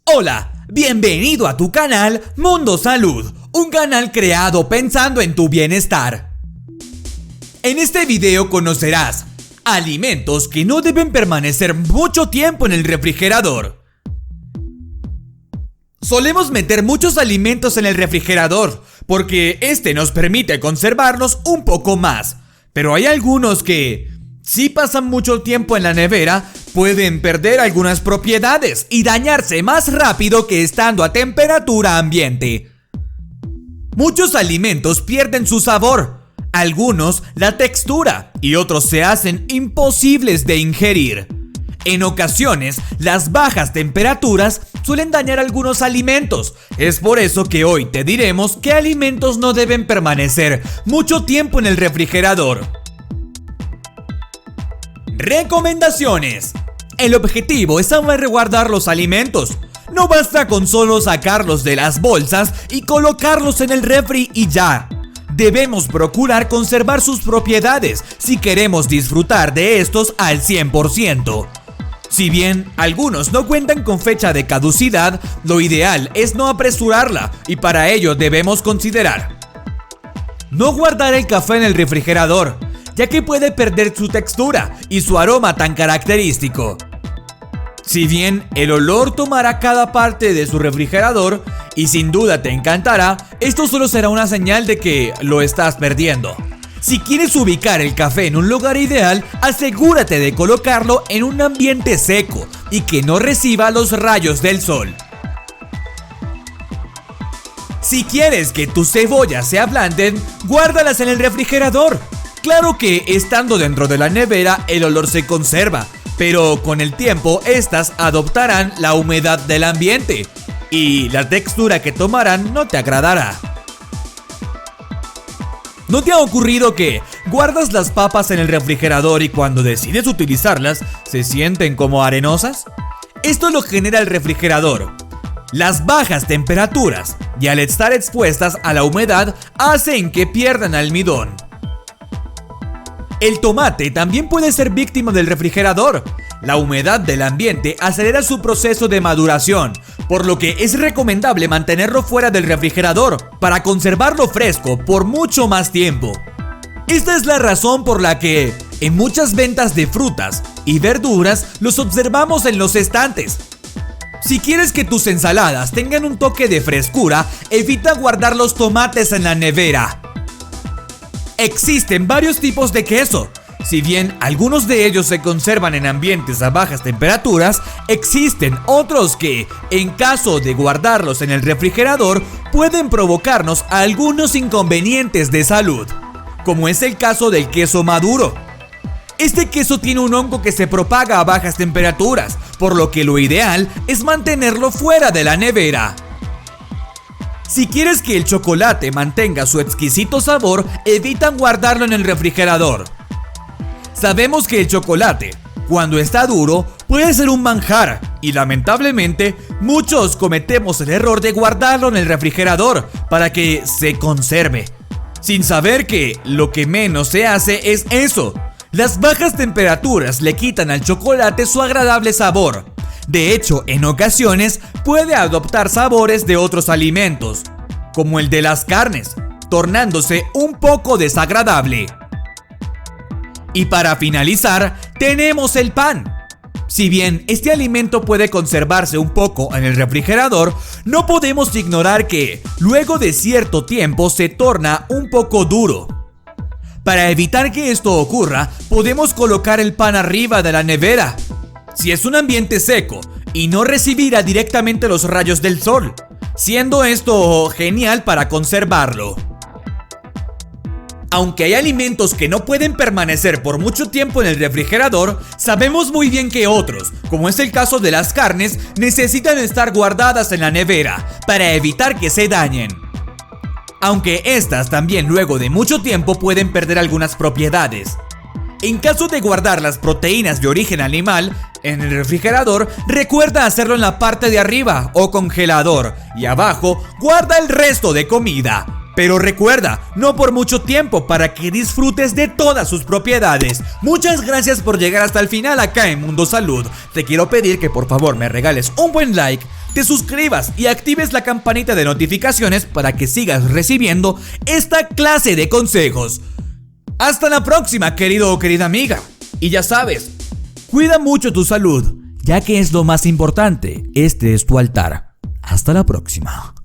Hola, bienvenido a tu canal Mundo Salud, un canal creado pensando en tu bienestar. En este video conocerás alimentos que no deben permanecer mucho tiempo en el refrigerador. Solemos meter muchos alimentos en el refrigerador porque este nos permite conservarlos un poco más, pero hay algunos que, si pasan mucho tiempo en la nevera, pueden perder algunas propiedades y dañarse más rápido que estando a temperatura ambiente. Muchos alimentos pierden su sabor, algunos la textura y otros se hacen imposibles de ingerir. En ocasiones, las bajas temperaturas suelen dañar algunos alimentos. Es por eso que hoy te diremos qué alimentos no deben permanecer mucho tiempo en el refrigerador. Recomendaciones. El objetivo es saber guardar los alimentos. No basta con solo sacarlos de las bolsas y colocarlos en el refri y ya. Debemos procurar conservar sus propiedades si queremos disfrutar de estos al 100%. Si bien algunos no cuentan con fecha de caducidad, lo ideal es no apresurarla y para ello debemos considerar: no guardar el café en el refrigerador, ya que puede perder su textura y su aroma tan característico. Si bien el olor tomará cada parte de su refrigerador y sin duda te encantará, esto solo será una señal de que lo estás perdiendo. Si quieres ubicar el café en un lugar ideal, asegúrate de colocarlo en un ambiente seco y que no reciba los rayos del sol. Si quieres que tus cebollas se ablanden, guárdalas en el refrigerador. Claro que estando dentro de la nevera el olor se conserva, pero con el tiempo estas adoptarán la humedad del ambiente y la textura que tomarán no te agradará. ¿No te ha ocurrido que guardas las papas en el refrigerador y cuando decides utilizarlas se sienten como arenosas? Esto lo genera el refrigerador. Las bajas temperaturas y al estar expuestas a la humedad hacen que pierdan almidón. El tomate también puede ser víctima del refrigerador. La humedad del ambiente acelera su proceso de maduración, por lo que es recomendable mantenerlo fuera del refrigerador para conservarlo fresco por mucho más tiempo. Esta es la razón por la que en muchas ventas de frutas y verduras los observamos en los estantes. Si quieres que tus ensaladas tengan un toque de frescura, evita guardar los tomates en la nevera. Existen varios tipos de queso. Si bien algunos de ellos se conservan en ambientes a bajas temperaturas, existen otros que, en caso de guardarlos en el refrigerador, pueden provocarnos algunos inconvenientes de salud, como es el caso del queso maduro. Este queso tiene un hongo que se propaga a bajas temperaturas, por lo que lo ideal es mantenerlo fuera de la nevera. Si quieres que el chocolate mantenga su exquisito sabor, evita guardarlo en el refrigerador. Sabemos que el chocolate, cuando está duro, puede ser un manjar y lamentablemente muchos cometemos el error de guardarlo en el refrigerador para que se conserve, sin saber que lo que menos se hace es eso. Las bajas temperaturas le quitan al chocolate su agradable sabor. De hecho, en ocasiones puede adoptar sabores de otros alimentos, como el de las carnes, tornándose un poco desagradable. Y para finalizar, tenemos el pan. Si bien este alimento puede conservarse un poco en el refrigerador, no podemos ignorar que luego de cierto tiempo se torna un poco duro. Para evitar que esto ocurra, podemos colocar el pan arriba de la nevera, si es un ambiente seco, y no recibirá directamente los rayos del sol, siendo esto genial para conservarlo. Aunque hay alimentos que no pueden permanecer por mucho tiempo en el refrigerador, sabemos muy bien que otros, como es el caso de las carnes, necesitan estar guardadas en la nevera para evitar que se dañen. Aunque estas también luego de mucho tiempo pueden perder algunas propiedades. En caso de guardar las proteínas de origen animal en el refrigerador, recuerda hacerlo en la parte de arriba o congelador y abajo guarda el resto de comida. Pero recuerda, no por mucho tiempo, para que disfrutes de todas sus propiedades. Muchas gracias por llegar hasta el final acá en Mundo Salud. Te quiero pedir que por favor me regales un buen like, te suscribas y actives la campanita de notificaciones para que sigas recibiendo esta clase de consejos. Hasta la próxima, querido o querida amiga. Y ya sabes, cuida mucho tu salud, ya que es lo más importante. Este es tu altar. Hasta la próxima.